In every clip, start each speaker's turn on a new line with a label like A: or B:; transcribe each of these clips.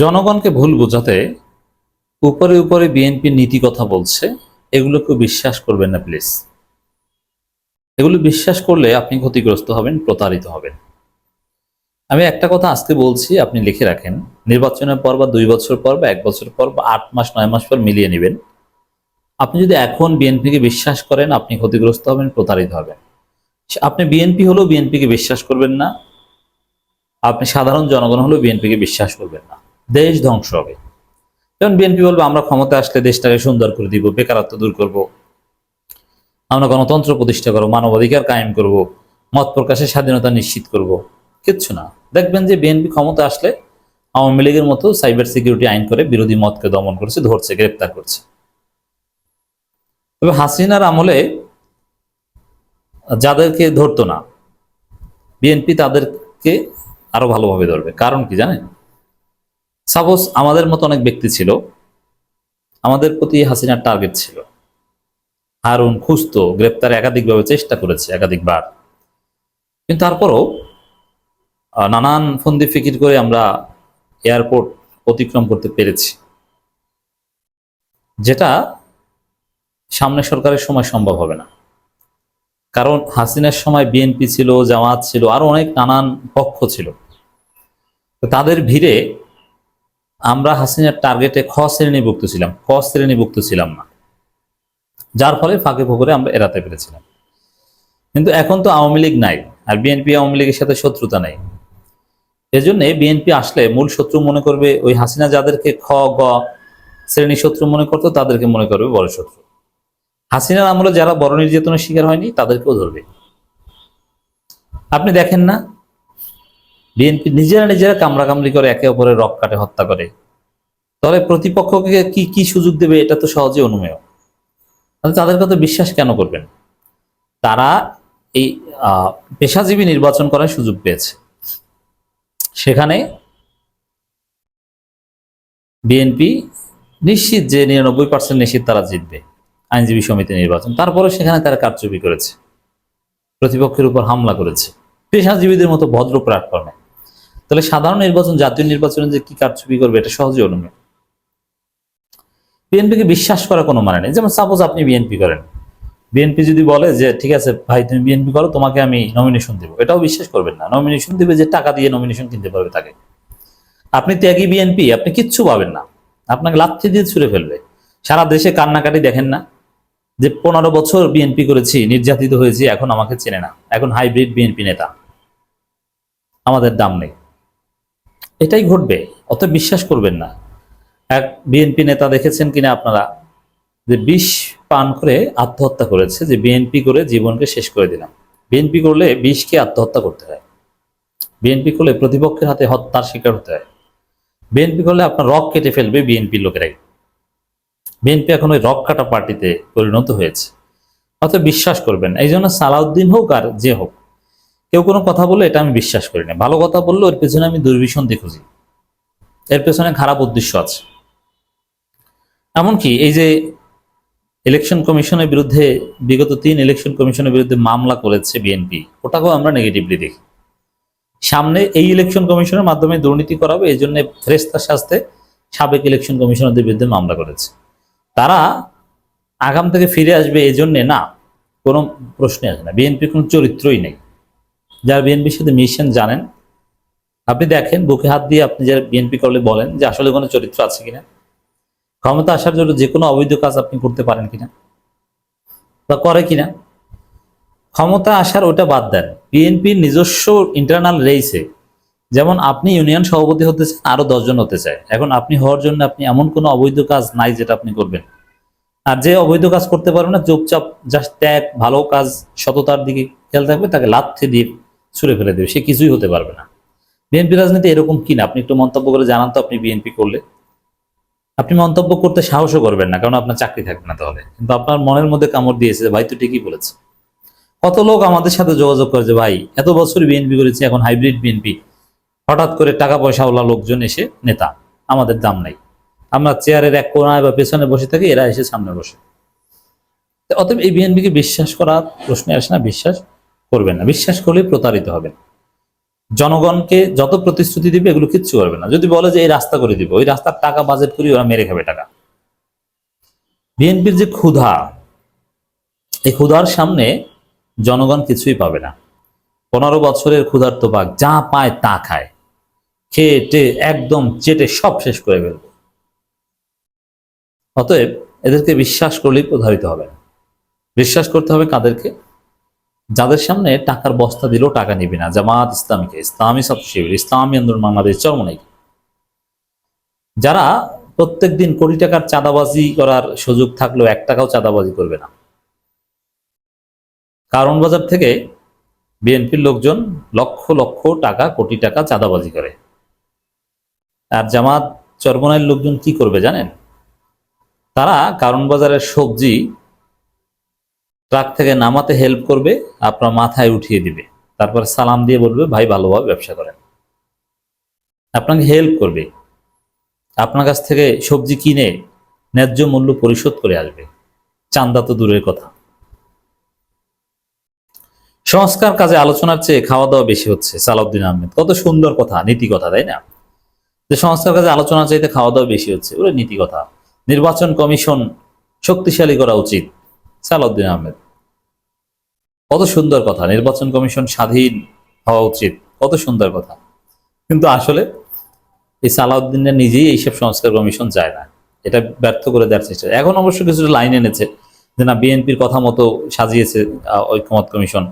A: জনগণকে ভুল বোঝাতে উপরে উপরে বিএনপির নীতি কথা বলছে, এগুলোকে বিশ্বাস করবেন না প্লিজ। এগুলো বিশ্বাস করলে আপনি ক্ষতিগ্রস্ত হবেন, প্রতারিত হবেন। আমি একটা কথা আজকে বলছি, আপনি লিখে রাখেন। নির্বাচনের পর বা 2 বছর পর বা 1 বছর পর বা 8 মাস 9 মাস পর মিলিয়ে নেবেন। আপনি যদি এখন বিএনপিকে বিশ্বাস করেন, আপনি ক্ষতিগ্রস্ত হবেন, প্রতারিত হবেন। আপনি বিএনপি হলেও বিএনপিকে বিশ্বাস করবেন না, আপনি সাধারণ জনগণ হলেও বিএনপিকে বিশ্বাস করবেন না। দেশ ধ্বংস হবে। যেমন বিএনপি বলবে আমরা ক্ষমতা আসলে দেশটাকে সুন্দর করে দিব, বেকারত্ব দূর করব, আমরা গণতন্ত্র প্রতিষ্ঠা করব, মানবাধিকার কায়েম করব, মত প্রকাশের স্বাধীনতা নিশ্চিত করব। কিচ্ছু না। দেখবেন যে বিএনপি ক্ষমতা আসলে আওয়ামী লীগের মতো সাইবার সিকিউরিটি আইন করে বিরোধী মতকে দমন করছে, ধরছে, গ্রেপ্তার করছে। তবে হাসিনার আমলে যাদেরকে ধরতো না, বিএনপি তাদেরকে আরো ভালোভাবে ধরবে। কারণ কি জানেন? সাপোজ আমাদের মতো অনেক ব্যক্তি ছিল, আমাদের প্রতি হাসিনার টার্গেট ছিল। হারুন খুঁজতো, গ্রেপ্তার একাধিকভাবে চেষ্টা করেছে, একাধিকবার। কিন্তু তারপরও নানান ফন্দি ফিকির করে আমরা এয়ারপোর্ট অতিক্রম করতে পেরেছি, যেটা সামনে সরকারের সময় সম্ভব হবে না। কারণ হাসিনার সময় বিএনপি ছিল, জামাত ছিল, আরো অনেক নানান পক্ষ ছিল। তাদের ভিড়ে আমরা হাসিনার টার্গেটে খ শ্রেণীভুক্ত ছিলাম, ক শ্রেণীভুক্ত ছিলাম না, যার ফলে ফাঁকে ফোকরে আমরা এড়াতে পেরেছিলাম। কিন্তু এখন তো আওয়ামী লীগ নাই, আর বিএনপি আওয়ামী লীগের সাথে শত্রুতা নাই। এজন্য বিএনপি আসলে মূল শত্রু মনে করবে ওই হাসিনা যাদেরকে খ গ শ্রেণী শত্রু মনে করতো, তাদেরকে মনে করবে বড় শত্রু। হাসিনার আমলে যারা বড় নির্যাতনের শিকার হয়নি তাদেরকেও ধরবে। আপনি দেখেন না, বিএনপি নিজেরা নিজেরা কামড়াকামড়ি করে, একে অপরের রক কাটে, হত্যা করে। তাহলে প্রতিপক্ষকে কি কি সুযোগ দেবে? এটা তো সহজে অনুমেয়। তাহলে তাদের কথা বিশ্বাস কেন করবেন? তারা এই পেশাজীবী নির্বাচন করার সুযোগ পেয়েছে। সেখানে বিএনপি নিশ্চিত যে 99% নিশ্চিত তারা জিতবে আইনজীবী সমিতি নির্বাচন। তারপরে সেখানে তারা কারচুপি করেছে, প্রতিপক্ষের উপর হামলা করেছে পেশাজীবীদের মতো ভদ্র প্ল্যাটফর্মে। তাহলে সাধারণ নির্বাচন, জাতীয় নির্বাচনে যে কি কারচুপি করবে, এটা সহজে অনুমেয়। বিএনপিকে বিশ্বাস করা কোনো মানে নেই। যেমন সাপোজ আপনি বিএনপি করেন, বিএনপি যদি বলে যে ঠিক আছে ভাই তুমি বিএনপি করো, তোমাকে আমি নমিনেশন দেবো, এটাও বিশ্বাস করবেন না। নমিনেশন দিবে যে টাকা দিয়ে নমিনেশন কিনতে পারবে তাকে। আপনি ত্যাগী বিএনপি, আপনি কিচ্ছু পাবেন না, আপনাকে লাথি দিয়ে ছুড়ে ফেলবে। সারা দেশে কান্নাকাটি দেখেন না, যে 15 বছর বিএনপি করেছি, নির্যাতিত হয়েছি, এখন আমাকে চেনে না, এখন হাইব্রিড বিএনপি নেতা, আমাদের দাম নেই। এটাই ঘটবে, অত বিশ্বাস করবেন না। এক বিএনপি নেতা দেখেছেন কিনা আপনারা, যে বিষ পান করে আত্মহত্যা করেছে, যে বিএনপি করে জীবনকে শেষ করে দিলাম। বিএনপি করলে বিষ খেয়ে আত্মহত্যা করতে হয়, বিএনপি করলে প্রতিপক্ষের হাতে হত্যার শিকার হতে হয়, বিএনপি করলে আপনার রক কেটে ফেলবে বিএনপির লোকেরাই। বিএনপি এখন ওই রক কাটা পার্টিতে পরিণত হয়েছে। অত বিশ্বাস করবেন। এই জন্য সালাউদ্দিন হোক আর যে হোক, কেউ কোনো কথা বললে এটা আমি বিশ্বাস করি না। ভালো কথা বললে ওর পেছনে আমি দুর্বিসন্ধি খুঁজি, এর পেছনে খারাপ উদ্দেশ্য আছে। এমনকি এই যে ইলেকশন কমিশনের বিরুদ্ধে, বিগত 3 ইলেকশন কমিশনের বিরুদ্ধে মামলা করেছে বিএনপি, ওটাকেও আমরা নেগেটিভলি দেখি। সামনে এই ইলেকশন কমিশনের মাধ্যমে দুর্নীতি করাবে, এই জন্য ফেরেশতার শাস্তে সাবেক ইলেকশন কমিশনারদের বিরুদ্ধে মামলা করেছে। তারা আগাম থেকে ফিরে আসবে এই জন্যে না, কোনো প্রশ্নই আসে না। বিএনপির কোনো চরিত্রই নেই। যারা বিএনপির সাথে মিশন জানেন, আপনি দেখেন, বুকে হাত দিয়ে আপনি যারা বিএনপি করলে বলেন যে আসলে কোনো চরিত্র আছে কিনা, ক্ষমতা আসার জন্য যে কোনো অবৈধ কাজ আপনি করতে পারেন কিনা বা করে কিনা। ক্ষমতা আসার ওটা বাদ দেন, বিএনপির নিজস্ব ইন্টারনাল রেইসে, যেমন আপনি ইউনিয়ন সভাপতি হতে চান, আরো 10 জন হতে চায়। এখন আপনি হওয়ার জন্য আপনি এমন কোনো অবৈধ কাজ নাই যেটা আপনি করবেন। আর যে অবৈধ কাজ করতে পারবে না, চুপচাপ জাস্ট ত্যাগ, ভালো কাজ, সততার দিকে খেয়াল থাকবে, তাকে লাথি দিয়ে ছুড়ে ফেলে দেবে, সে কিছুই হতে পারবে না। বিএনপি রাজনীতি এরকম কিনা আপনি একটু মন্তব্য করে জানান তো। আপনি বিএনপি করলে আপনি মন্তব্য করতে সাহসও করবেন না, কারণ আপনার চাকরি থাকবে না তাহলে। কিন্তু আপনার মনের মধ্যে কামড় দিয়েছে যে ভাই তুই ঠিকই বলেছে। কত লোক আমাদের সাথে যোগাযোগ করে যে ভাই এত বছর বিএনপি করেছি, এখন হাইব্রিড বিএনপি, হঠাৎ করে টাকা পয়সাওয়ালা লোকজন এসে নেতা, আমাদের দাম নাই, আমরা চেয়ারের এক কোনায় বা পেছনে বসে থাকি, এরা এসে সামনে বসে। অতএব এই বিএনপিকে বিশ্বাস করার প্রশ্নে আসে না, বিশ্বাস করবেন না। বিশ্বাস করলে প্রতারিত হবেন। জনগণকে যত প্রতিশ্রুতি দিবে এগুলো কিচ্ছু করবে না। যদি বলে যে এই রাস্তা করে দিবে, ওই রাস্তার টাকা বাজেট করি ওরা মেরে খাবে টাকা। বিএনপির যে ক্ষুধা, এই ক্ষুধার সামনে জনগণ কিছুই পাবে না। 15 বছরের ক্ষুধার্ত বাঘ যা পায় তা খায়, খেয়ে টে একদম চেটে সব শেষ করে ফেলবে। অতএব এদেরকে বিশ্বাস করলেই প্রধারিত হবে না। বিশ্বাস করতে হবে কাদেরকে? যাদের সামনে টাকার বস্তা দিলেও টাকা নিবে না। জামাত ইসলামীকে, ইসলামী ছাত্র শিবির, ইসলামী আন্দোলন বাংলাদেশ, চরমনাই, যারা প্রত্যেকদিন কোটি টাকার চাঁদাবাজি করার সুযোগ থাকলেও 1 টাকাও চাঁদাবাজি করবে না। কারণ বাজার থেকে বিএনপির লোকজন লক্ষ লক্ষ টাকা, কোটি টাকা চাঁদাবাজি করে। আর জামাত চরমনাইয়ের লোকজন কি করবে জানেন? তারা কারণ বাজারের সবজি ট্রাক থেকে নামাতে হেল্প করবে, আপনার মাথায় উঠিয়ে দিবে, তারপর সালাম দিয়ে বলবে ভাই ভালোভাবে ব্যবসা করেন। আপনাকে হেল্প করবে, আপনার কাছ থেকে সবজি কিনে ন্যায্য মূল্য পরিশোধ করে আসবে। চান্দা তো দূরের কথা। সংস্কার কাজে আলোচনার চেয়ে খাওয়া দাওয়া বেশি হচ্ছে। সালাউদ্দিন আহমেদ, কত সুন্দর কথা, নীতি কথা, তাই না? যে সংস্কার কাজে আলোচনার চাইতে খাওয়া দাওয়া বেশি হচ্ছে, ওরা নীতি কথা। নির্বাচন কমিশন শক্তিশালী করা উচিত, সালাউদ্দিন আহমেদ, কত সুন্দর কথা। নির্বাচন কমিশন স্বাধীন হওয়া উচিত, কত সুন্দর কথা। কিন্তু আসলে এই সালাউদ্দিনরা নিজেই এইসব সংস্কার কমিশন চায় না, এটা ব্যর্থ করে দেওয়ার চেষ্টা। এখন অবশ্য কিছুটা লাইন এনেছে যে না, বিএনপির কথা মতো সাজিয়েছে ঐক্যমত কমিশন।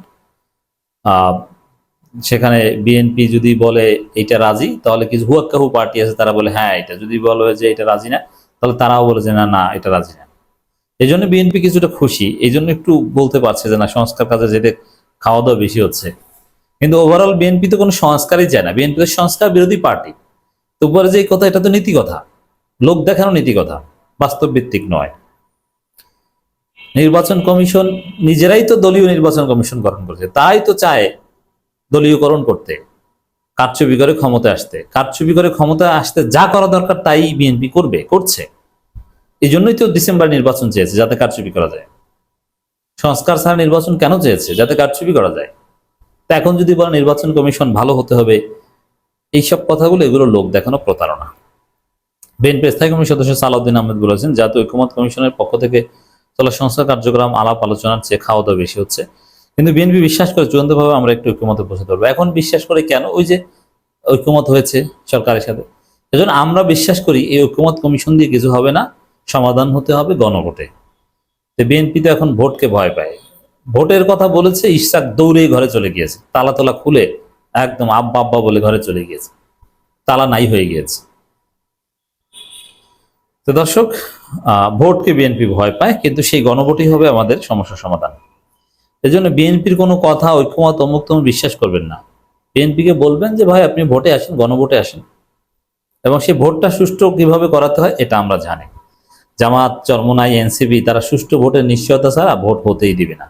A: সেখানে বিএনপি যদি বলে এটা রাজি, তাহলে কিছু হুয়াক্কাহু পার্টি আছে, তারা বলে হ্যাঁ এটা। যদি বলে যে এটা রাজি না, তাহলে তারাও বলে যে না না এটা রাজি না। এই জন্য বিএনপি কিছুটা খুশি, এই জন্য একটু বলতে পারছে যে না, সংস্কার কাজে যেতে খাওয়া দাওয়া বেশি হচ্ছে। কিন্তু ওভারঅল বিএনপি তো কোনো সংস্কারই চায় না, বিএনপি তো সংস্কার বিরোধী পার্টি। তো উপরে যে কথা, এটা তো নীতি কথা, লোক দেখানো নীতি কথা, বাস্তব ভিত্তিক নয়। নির্বাচন কমিশন নিজেরাই তো দলীয় নির্বাচন কমিশন গঠন করেছে, তাই তো চায় দলীয়করণ করতে, কারচুপি করে ক্ষমতায় আসতে। কারচুপি করে ক্ষমতায় আসতে যা করা দরকার তাই বিএনপি করবে, করছে। এই জন্যই তো ডিসেম্বর নির্বাচন চেয়েছে, যাতে কারচুপি করা যায়। সংস্কার ছাড়া নির্বাচন কেন চেয়েছে? যাতে কারচুপি করা যায়। তা এখন যদি বলে নির্বাচন কমিশন ভালো হতে হবে, এইসব কথাগুলো, এগুলো লোক দেখানো প্রতারণা। বিএনপি স্থায়ী কমিটির সদস্য সালাউদ্দিন আহমেদ বলেছেন, জাতীয় ঐক্যমত কমিশনের পক্ষ থেকে চলা সংস্কার কার্যক্রম আলাপ আলোচনার চেয়ে খাওয়া দাওয়া বেশি হচ্ছে। কিন্তু বিএনপি বিশ্বাস করে চূড়ান্তভাবে আমরা একটু ঐক্যমতে পৌঁছাতে পারবো। এখন বিশ্বাস করে কেন? ওই যে ঐক্যমত হয়েছে সরকারের সাথে, এজন্য আমরা বিশ্বাস করি এই ঐক্যমত কমিশন দিয়ে কিছু হবে না, সমাধান হতে হবে গণভোটে। বিএনপি তো এখন ভোটকে ভয় পায়। ভোটের কথা বলেছে, ইশরাক দৌড়েই ঘরে চলে গিয়েছে, তালা তোলা খুলে একদম আব্বা আব্বা বলে ঘরে চলে গিয়েছে, তালা নাই হয়ে গিয়েছে। তো দর্শক, ভোটকে বিএনপি ভয় পায়, কিন্তু সেই গণভোটই হবে আমাদের সমস্যার সমাধান। এজন্য বিএনপির কোনো কথা ঐক্যমত অমুক তমুক বিশ্বাস করবেন না। বিএনপিকে বলবেন যে ভাই আপনি ভোটে আসেন, গণভোটে আসেন, এবং সেই ভোটটা সুষ্ঠু কিভাবে করাতে হয় এটা আমরা জানি। জামাত, চরমনাই, এনসিপি তারা সুষ্ঠু ভোটের নিশ্চয়তা ছাড়া ভোট হতেই দিবে না।